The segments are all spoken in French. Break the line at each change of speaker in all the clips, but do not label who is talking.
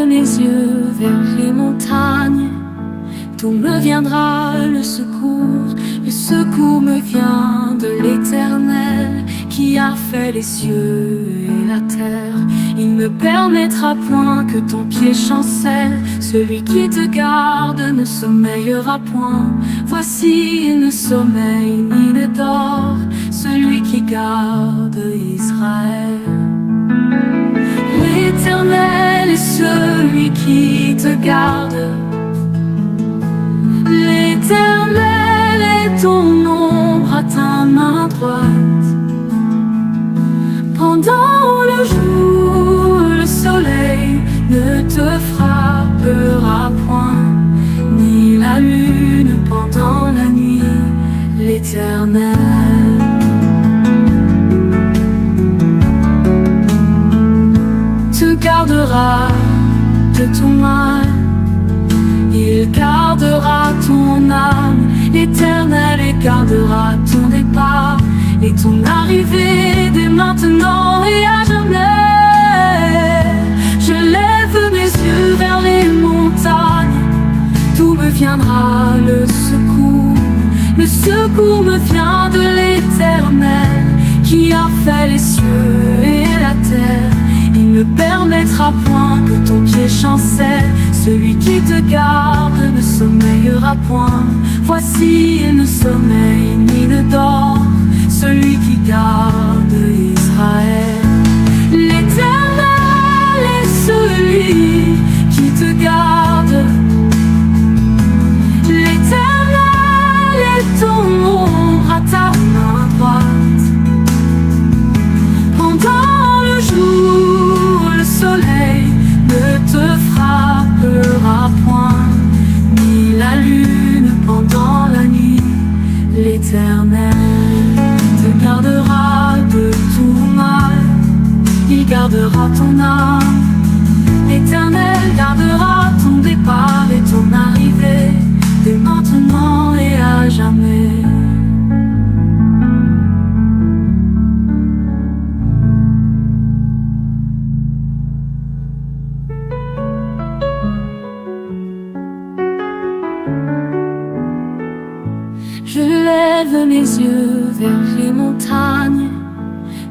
lève mes yeux vers les montagnes, d'où me viendra le secours. Le secours me vient de l'Éternel, qui a fait les cieux et la terre. Il ne permettra point que ton pied chancelle. Celui qui te garde ne sommeillera point. Voici, il ne sommeille ni ne dort, celui qui garde Israël. L'Éternel est celui qui te garde. L'Éternel est ton ombre à ta main droite. Pendant le jour, le soleil ne te frappera point, ni la lune pendant la nuit. L'Éternel te gardera de tout mal. Il gardera ton âme. L'Éternel gardera ton départ et ton arrivée dès maintenant et à jamais. Je lève mes yeux vers les montagnes, d'où me viendra le secours. Le secours me vient de l'Éternel, qui a fait les cieux et la terre. Il ne permettra point que ton pied chancelle. Celui qui te garde ne sommeillera point. Voici, il ne sommeille ni ne dort, celui qui garde Israël. L'Éternel est celui qui te garde. L'Éternel est ton ombre à ta main droite. Pendant le jour, le soleil ne te frappera point, ni la lune pendant la nuit. L'Éternel te gardera de tout mal. Il gardera ton âme. L'Éternel gardera ton départ et ton arrivée, dès maintenant et à jamais. Je lève mes yeux vers les montagnes,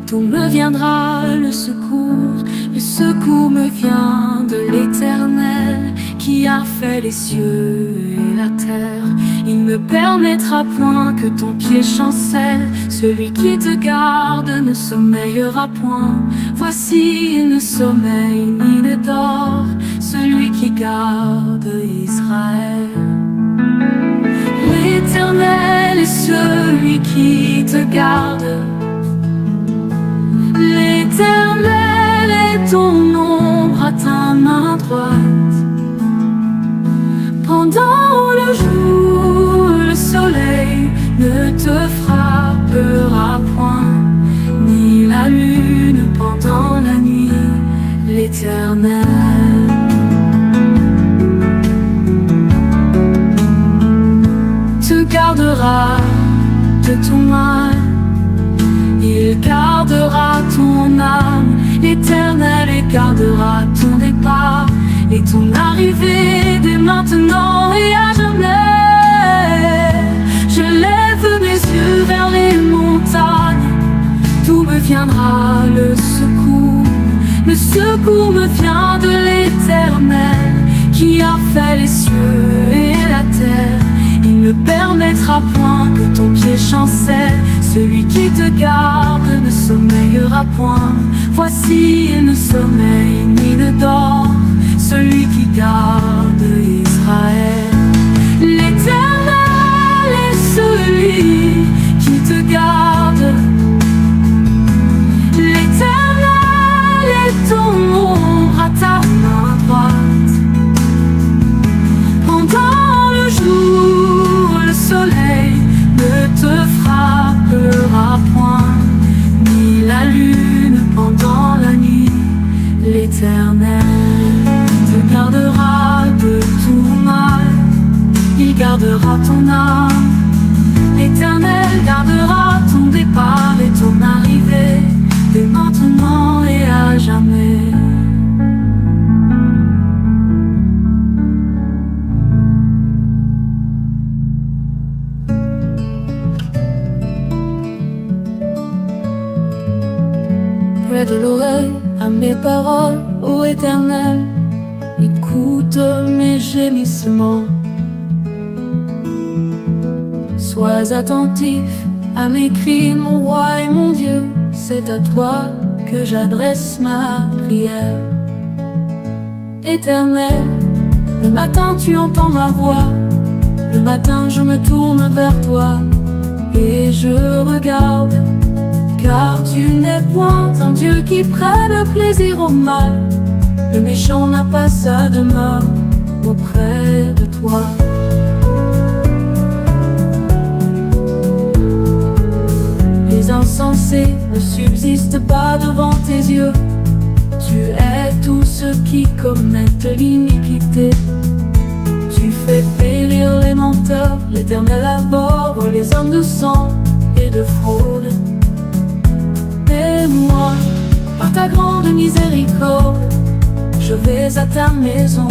d'où me viendra le secours. Le secours me vient de l'Éternel, qui a fait les cieux et la terre. Il ne permettra point que ton pied chancelle. Celui qui te garde ne sommeillera point. Voici, il ne sommeille ni ne dort, celui qui garde Israël. L'Éternel est celui qui te garde. L'Éternel est ton ombre à ta main droite. Pendant le jour, le soleil ne te frappera point, ni la lune pendant la nuit. L'Éternel te gardera de tout mal. Il gardera ton âme. L'Éternel gardera ton départ et ton arrivée, dès maintenant et à jamais. Je lève mes yeux vers les montagnes, d'où me viendra le secours. Le secours me vient de l'Éternel, qui a fait les cieux et la terre. Il ne permettra point que ton pied chancelle. Celui qui te garde ne sommeillera point. Voici, il ne sommeille ni ne dort, celui qui garde Israël. L'Éternel est celui qui te garde. L'Éternel est ton ombre à ta main droite. Pendant le jour, le soleil ne te frappera point, ni la lune pendant la nuit. L'Éternel te gardera de tout mal. prête l'oreille à mes paroles, ô Éternel. Écoute mes gémissements. Sois attentif à mes cris, mon roi et mon Dieu. C'est à toi que j'adresse ma prière. Éternel, le matin tu entends ma voix. Le matin je me tourne vers toi et je regarde, car tu n'es point un Dieu qui prenne plaisir au mal. Le méchant n'a pas sa demeure auprès de toi. Les insensés ne subsistent pas devant tes yeux. Tu es tous ceux qui commettent l'iniquité. Tu fais périr les menteurs, l'Éternel abhorre les hommes de sang et de fraude. Et moi, par ta grande miséricorde, je vais à ta maison.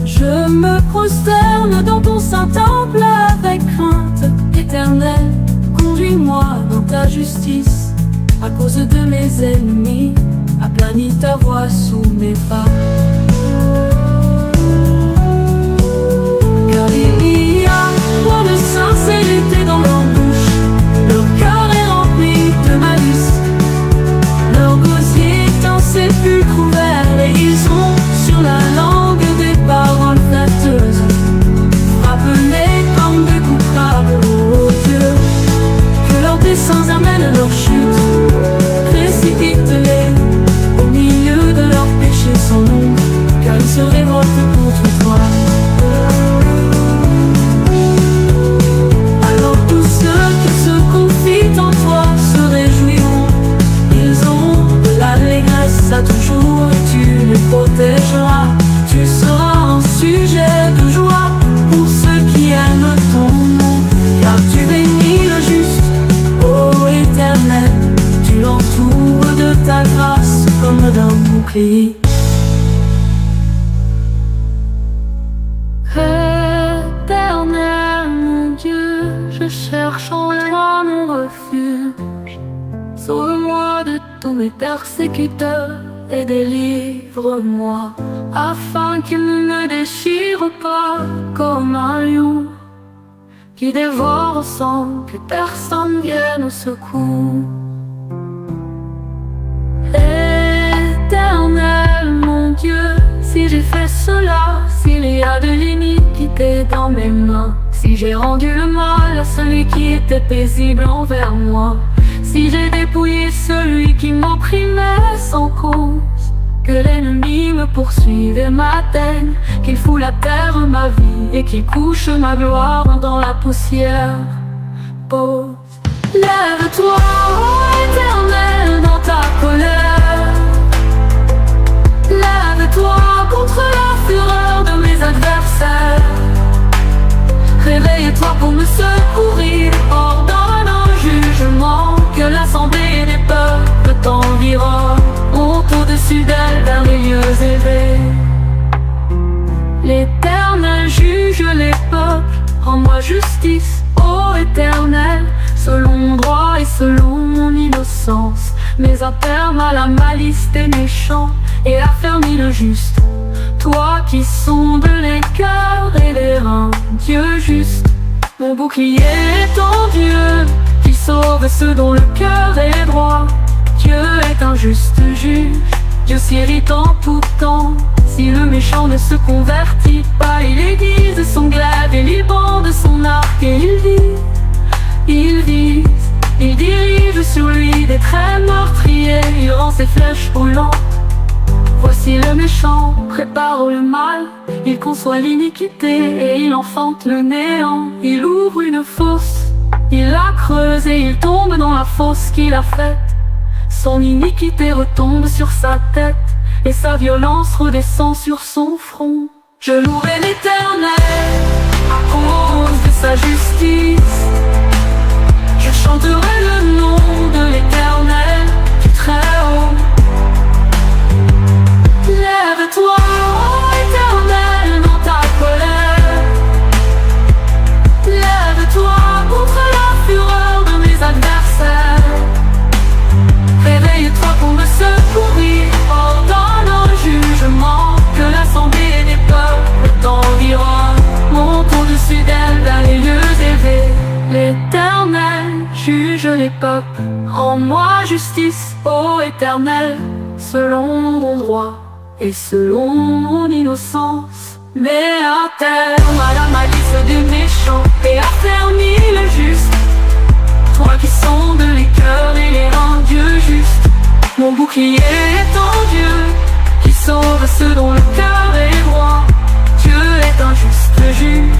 Je me prosterne dans ton saint temple avec crainte. Éternel, conduis-moi dans ta justice. À cause de mes ennemis, aplanis ta voix sous mes pas. Car il y a trop de sincérité dans leur bouche. Leur cœur est rempli de malice. Leur gosier est un sépulcre ouvert, et ils ont sur la langue des paroles flatteuses. Frappe-les comme des coupables, ô Dieu. Que leurs desseins amènent leur chute. Précipite-les au milieu de leurs péchés sans nom, car ils se révoltent contre toi. Alors tous ceux qui se confient en toi se réjouiront. Ils auront de l'allégresse à toujours et tu les protégeras. Tu seras un sujet de joie pour ceux qui aiment ton nom, car tu bénis le juste, ô Éternel. Tu l'entoures de ta grâce comme d'un bouclier. Éternel, mon Dieu, je cherche en toi mon refuge. Sauve-moi de tous mes persécuteurs et délivre-moi, afin qu'ils ne me déchirent pas comme un lion qui dévore sans que personne vienne au secours. Éternel, mon Dieu, si j'ai fait cela, s'il y a de l'iniquité dans mes mains, si j'ai rendu le mal à celui qui était paisible envers moi, si j'ai dépouillé celui qui m'opprimait sans cause, que l'ennemi me poursuive et m'atteigne, qu'il foule à terre ma vie et qu'il couche ma gloire dans la poussière. Pose, lève-toi, ô Éternel, dans ta colère. Lève-toi contre la fureur de mes adversaires. Réveille-toi pour me secourir, ordonne un jugement, que l'assemblée des peuples t'environne, monte au-dessus d'elle vers les lieux élevés. L'Éternel juge les peuples, rends-moi justice, ô Éternel, selon mon droit et selon mon innocence. Mets un terme à la malice des méchants et affermis le juste. Toi qui sondes les cœurs et les reins, Dieu juste, mon bouclier est ton Dieu, qui sauve ceux dont le cœur est droit. Dieu est un juste juge, Dieu s'irrite en tout temps. Si le méchant ne se convertit pas, il aiguise son glaive et il bande son arc et il vise, il dirige sur lui des traits meurtriers, il rend ses flèches brûlantes. Voici le méchant prépare le mal, il conçoit l'iniquité et il enfante le néant. Il ouvre une fosse, il la creuse et il tombe dans la fosse qu'il a faite. Son iniquité retombe sur sa tête et sa violence redescend sur son front. Je louerai l'Éternel à cause de sa justice. Je chanterai le nom de l'Éternel du Très-Haut. Lève-toi, ô Éternel, dans ta colère. Lève-toi contre la fureur de mes adversaires. Réveille-toi pour me juge les peuples, rends-moi justice, ô Éternel, selon mon droit et selon mon innocence. Mets un terme à la malice des méchants et affermis le juste. Toi qui sondes les cœurs et les reins, Dieu juste. Mon bouclier est en Dieu, qui sauve ceux dont le cœur est droit. Dieu est un juste juge,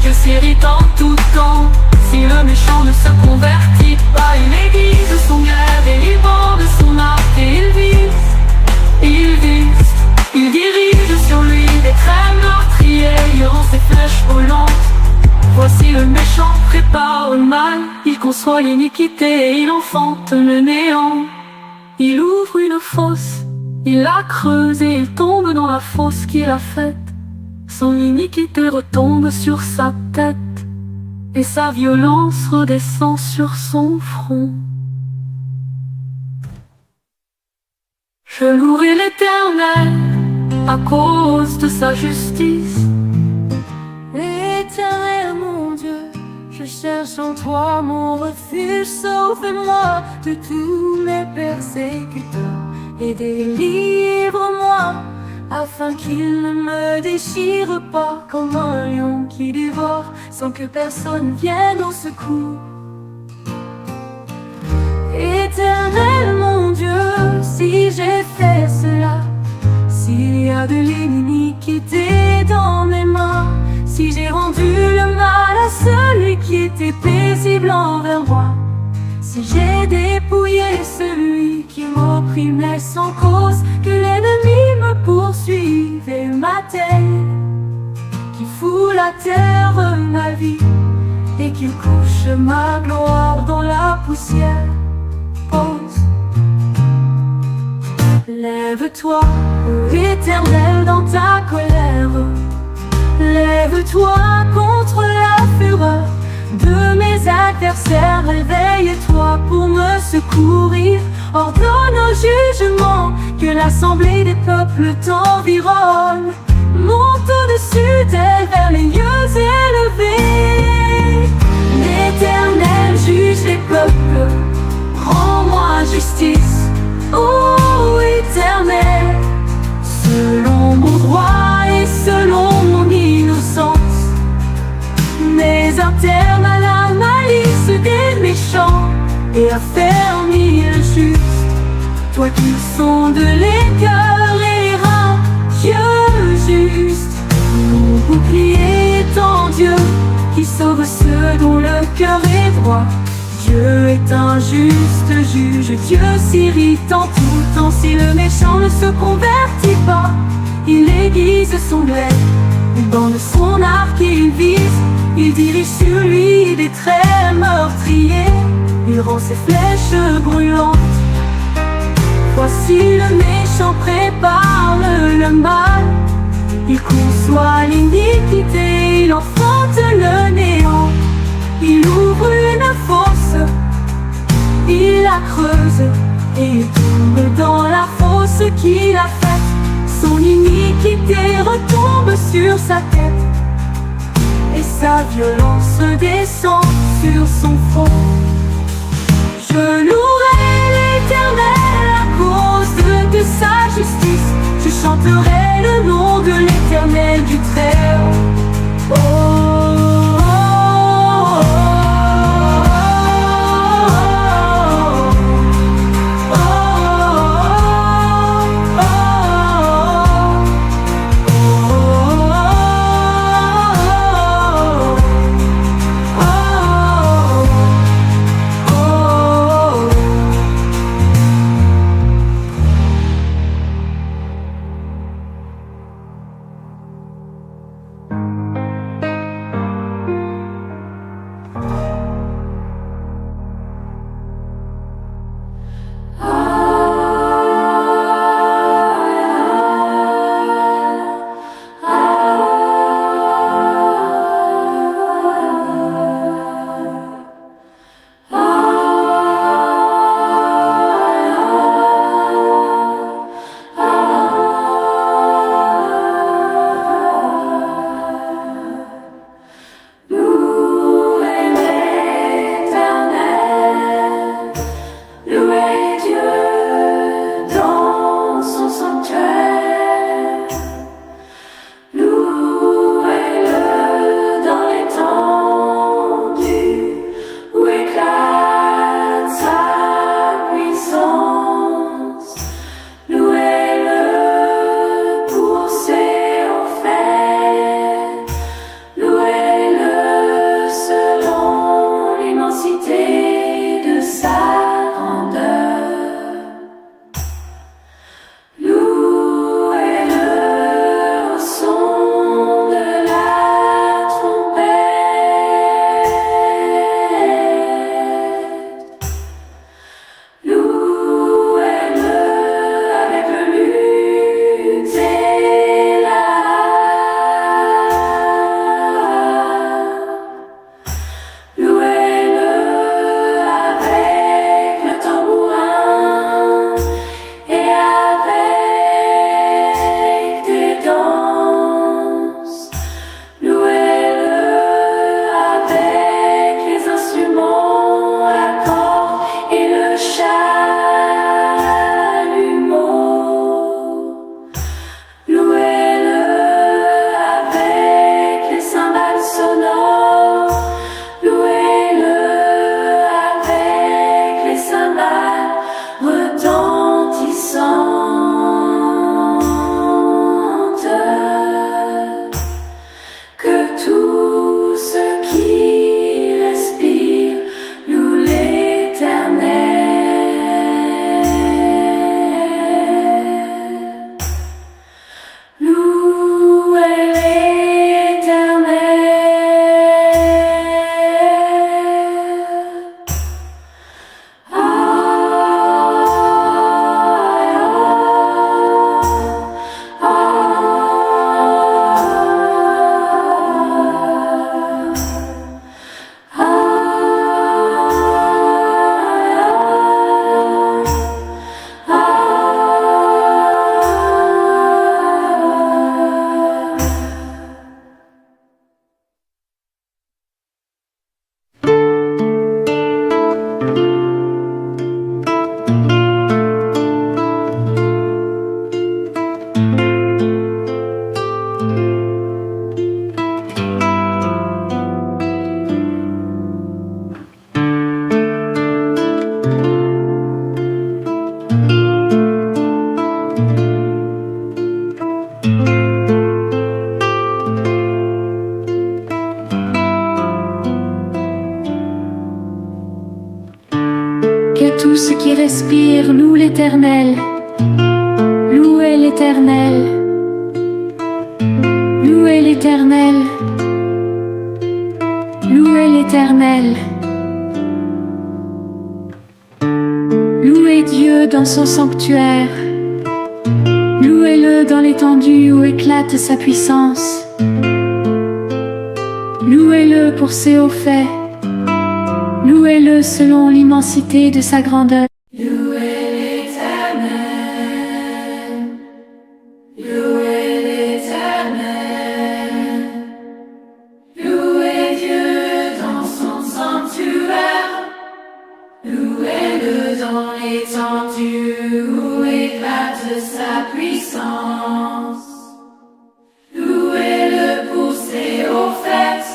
Dieu s'irrite en tout temps. Si le méchant ne se convertit pas, il aiguise son glaive et il bande son arc et il vise, il dirige sur lui des traits meurtriers, il rend ses flèches volantes. Voici le méchant prépare le mal, il conçoit l'iniquité et il enfante le néant. Il ouvre une fosse, il la creuse et il tombe dans la fosse qu'il a faite. Son iniquité retombe sur sa tête et sa violence redescend sur son front. Je louerai l'Éternel à cause de sa justice.
Éternel mon Dieu, je cherche en toi mon refuge. Sauve-moi de tous mes persécuteurs et délivre-moi, afin qu'il ne me déchire pas comme un lion qui dévore sans que personne vienne au secours. Éternel mon Dieu, si j'ai fait cela, s'il y a de l'iniquité dans mes mains, si j'ai rendu le mal à celui qui était paisible envers moi, si j'ai dépouillé celui qui m'opprimait sans cause, que l'ennemi me poursuive et m'atteigne, qu'il foule à terre ma vie et qu'il couche ma gloire dans la poussière. Pause. Lève-toi, ô Éternel, dans ta colère. Lève-toi contre la fureur de mes adversaires. Réveille-toi pour me secourir. Ordonne au jugement que l'assemblée des peuples t'environne. Monte au-dessus d'elle vers les lieux élevés. L'Éternel juge les peuples, rends-moi justice, ô Éternel, selon mon droit et selon mon innocence. Mais un terme à la malice des méchants et affermis le juste. Toi qui sondes les cœurs et les reins, Dieu juste. Mon bouclier est en Dieu, qui sauve ceux dont le cœur est droit. Dieu est un juste juge, Dieu s'irrite en tout temps. Si le méchant ne se convertit pas, il aiguise son glaive, il bande son arc et il vise, il dirige sur lui des traits meurtriers, il rend ses flèches brûlantes. Voici le méchant prépare le mal, il conçoit l'iniquité, il enfante le néant. Il ouvre une fosse, il la creuse et il tombe dans la fosse qu'il a faite. Son iniquité retombe sur sa tête et sa violence descend sur son front. Je louerai l'Éternel à cause de sa justice. Je chanterai le nom de l'Éternel du Très-Haut. Oh. ce qui respire loue l'Éternel. Louez l'Éternel. Louez l'Éternel. Louez l'Éternel. Louez Dieu dans son sanctuaire. Louez-le dans l'étendue où éclate sa puissance. Louez-le pour ses hauts faits. Louez-le selon l'immensité de sa grandeur.
Louez l'Éternel. Louez l'Éternel. Louez Dieu dans son sanctuaire. Louez-le dans l'étendue où éclate sa puissance. Louez-le pour ses hauts faits.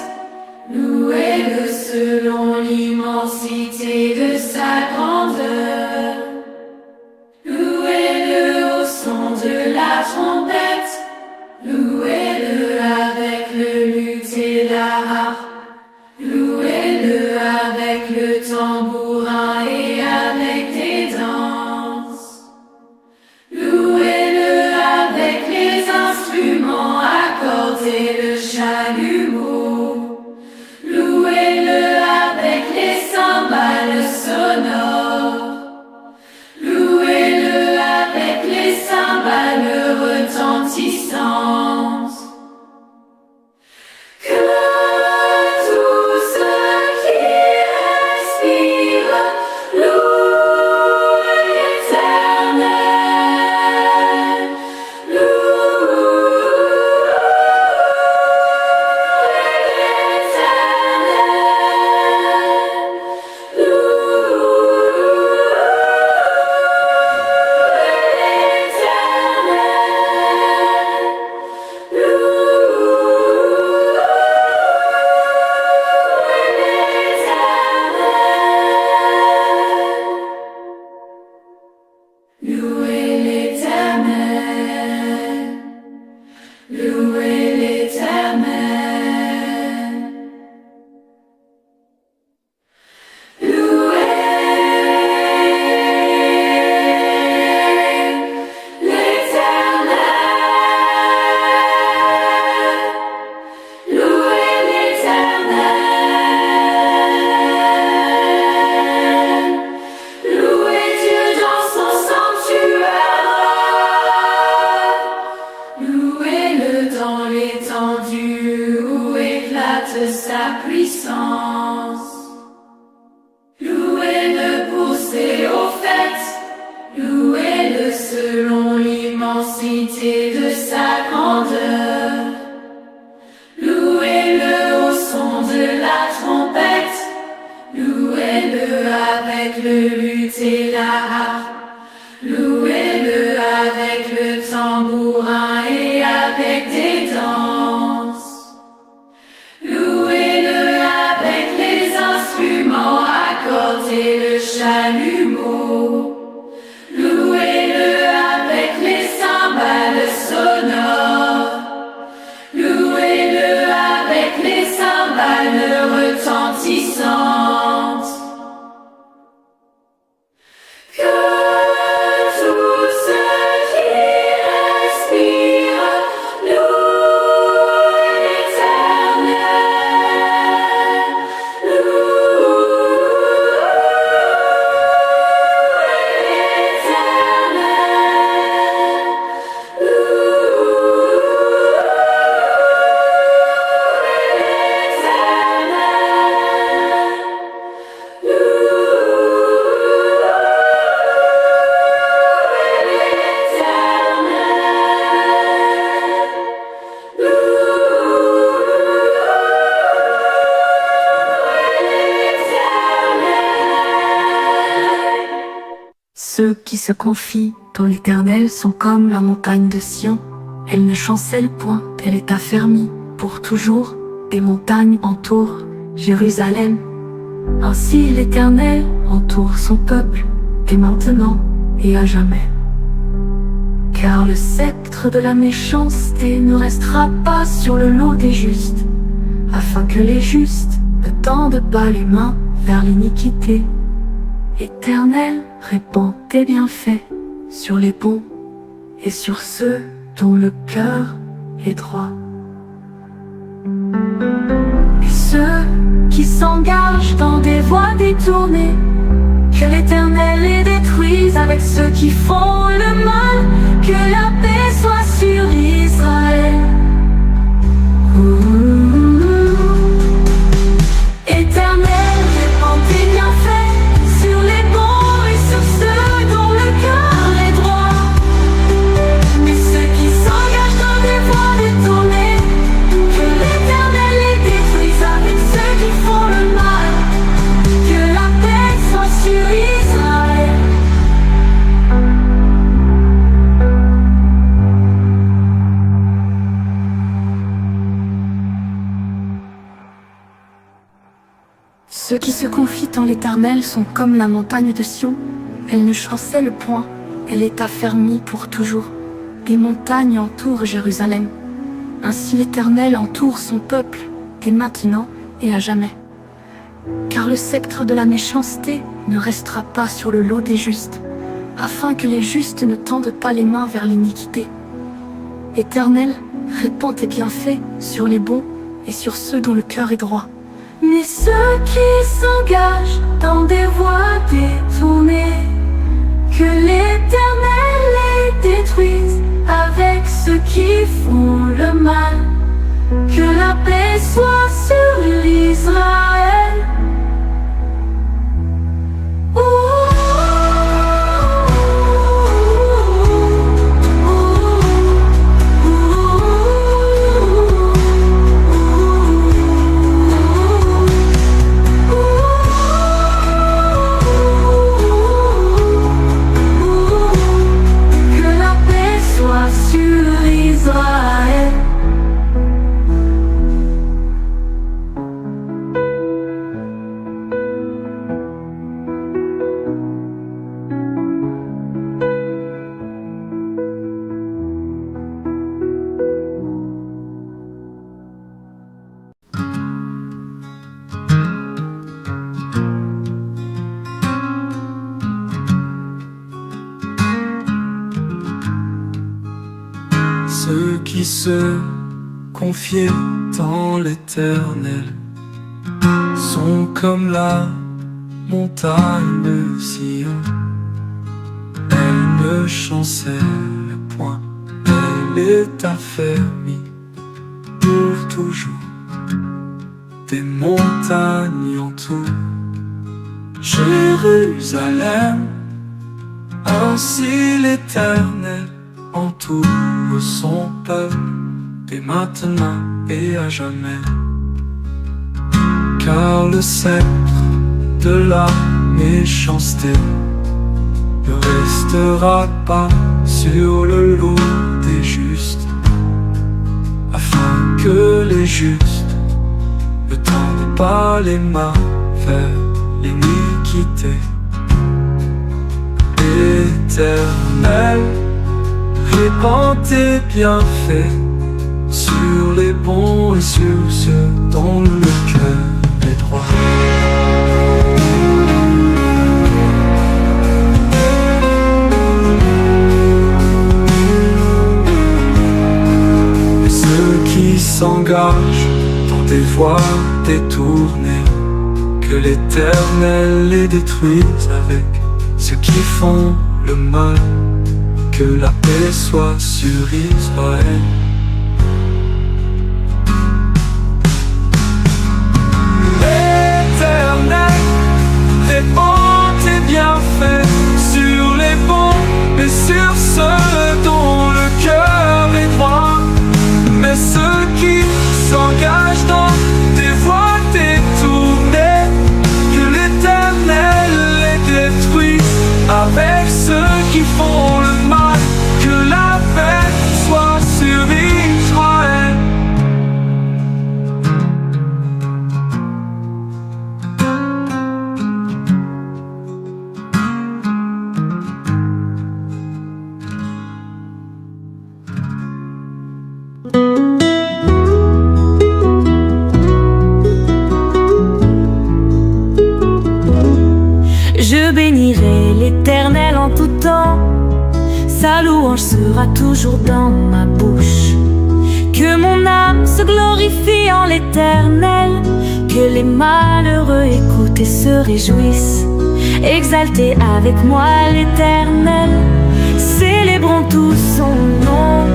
Louez-le selon l'immensité de sa grandeur. Louez-le au son de la trompette. Louez-le avec le luth et la harpe. Louez-le avec le tambourin et avec des danses. Louez-le avec les instruments à cordes et le chalumeau. Louez-le avec les cymbales sonores. Louez-le avec les cymbales retentissantes. Que tout ce qui respire loue l'Éternel. Louez l'Éternel. Louez l'Éternel. Louez l'Éternel. Louez l'Éternel. Louez Dieu dans son sanctuaire. Louez-le dans l'étendue où éclate sa puissance. Louez-le pour ses hauts faits. Louez-le selon l'immensité de sa grandeur. Louez-le au son de la trompette. Louez-le avec le luth et la harpe. Louez-le avec le tambourin et avec des danses. Louez-le avec les instruments à cordes et le chalumeau. Louez-le avec les cymbales sonores. Louez-le avec les cymbales retentissantes. Que tout ce qui respire loue l'Éternel.
Ceux qui se confient dans l'Éternel sont comme la montagne de Sion. Elle ne chancelle point, elle est affermie pour toujours. Des montagnes entourent Jérusalem. Ainsi l'Éternel entoure son peuple, dès maintenant et à jamais. Car le sceptre de la méchanceté ne restera pas sur le lot des justes, afin que les justes ne tendent pas les mains vers l'iniquité.
Éternel, répands tes bienfaits sur les bons et sur ceux dont le cœur est droit. Et ceux qui s'engagent dans des voies détournées, que l'Éternel les détruise avec ceux qui font le mal, que la paix soit sur Israël. Éternel, répands tes bienfaits sur les bons et sur ceux dont le cœur est droit. Mais ceux qui s'engagent dans des voies détournées, que l'Éternel les détruise avec ceux qui font le mal, que la paix soit sur Israël. Ceux qui se confient en l'Éternel sont comme la montagne de Sion. Elle ne chancelle point, elle est affermie pour toujours. Des montagnes entourent Jérusalem. Ainsi l'Éternel entoure son peuple, dès maintenant et à jamais. Car le sceptre de la méchanceté ne restera pas sur le lot des justes, afin que les justes ne tendent pas les mains vers l'iniquité. Éternel, répands tes bienfaits sur les bons et sur ceux dont le cœur est droit. Mais ceux qui s'engagent dans des voies détournées, que l'Éternel les détruise avec ceux qui font le mal, que la paix soit sur Israël.
Ceux qui se confient en l'Éternel sont comme la montagne de Sion. Elle ne chancelle point, elle est affermie pour toujours. Des montagnes entourent Jérusalem, ainsi l'Éternel entoure son peuple, dès maintenant et à jamais. Car le sceptre de la méchanceté ne restera pas sur le lot des justes, afin que les justes ne tendent pas les mains vers l'iniquité. Éternel, répands tes bienfaits sur les bons et sur ceux dont le cœur est droit. Et ceux qui s'engagent dans des voies détournées, que l'Éternel les détruise avec ceux qui font le mal, que la paix soit sur Israël. L'Éternel, répands tes bienfaits sur les bons et sur ceux dont le cœur est droit. Mais ceux qui s'engagent dans des voies détournées, que l'Éternel les détruise avec ceux qui font le mal, que la paix soit sur
Je bénirai l'Éternel en tout temps, sa louange sera toujours dans ma bouche. Que mon âme se glorifie en l'Éternel, que les malheureux écoutent et se réjouissent. Exaltez avec moi l'Éternel, célébrons tous son nom.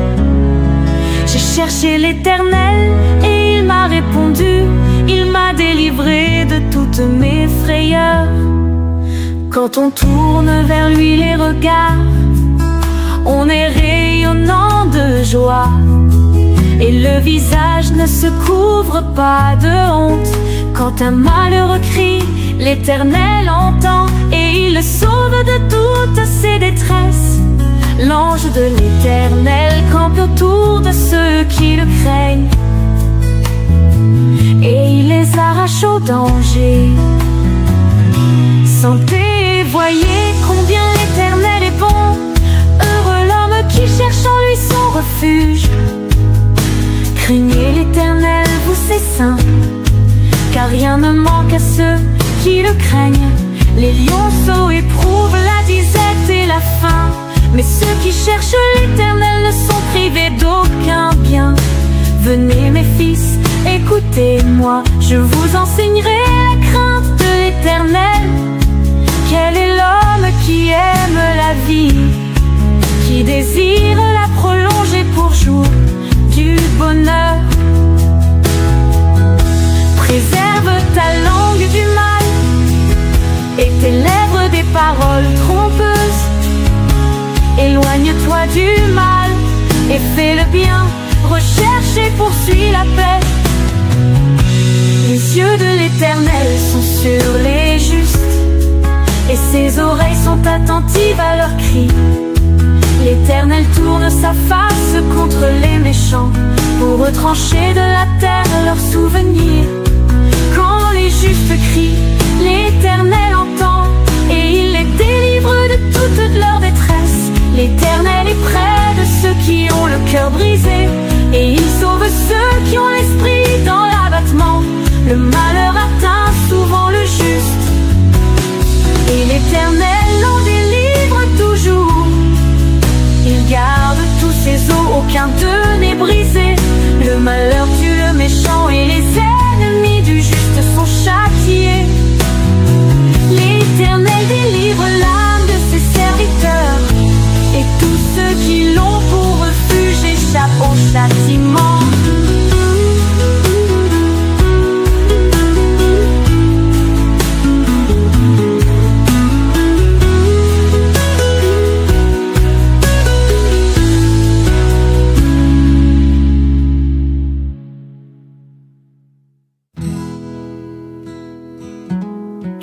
J'ai cherché l'Éternel et il m'a répondu, il m'a délivré de toutes mes frayeurs. Quand on tourne vers lui les regards, on est rayonnant de joie, et le visage ne se couvre pas de honte. Quand un malheureux crie, l'Éternel entend, et il le sauve de toutes ses détresses. L'ange de l'Éternel campe autour de ceux qui le craignent, et il les arrache au danger. Sentez et voyez combien l'Éternel est bon. Heureux l'homme qui cherche en lui son refuge. Craignez l'Éternel, vous ses saints, car rien ne manque à ceux qui le craignent. Les lionceaux éprouvent la disette et la faim, mais ceux qui cherchent l'Éternel ne sont privés d'aucun bien. Venez mes fils, écoutez-moi, je vous enseignerai la crainte de l'Éternel. Quel est l'homme qui aime la vie, qui désire la prolonger pour jour du bonheur? Préserve ta langue du mal et tes lèvres des paroles trompeuses. Éloigne-toi du mal et fais le bien, recherche et poursuis la paix. Les yeux de l'Éternel sont sur les justes, et ses oreilles sont attentives à leurs cris. L'Éternel tourne sa face contre les méchants, pour retrancher de la terre leurs souvenirs. Quand les justes crient, l'Éternel entend, et il les délivre de toute leur détresse. L'Éternel est près de ceux qui ont le cœur brisé, et il sauve ceux qui ont l'esprit dans l'abattement. Le malheur atteint souvent le juste, et l'Éternel en délivre toujours. Il garde tous ses os, aucun d'eux n'est brisé. Le malheur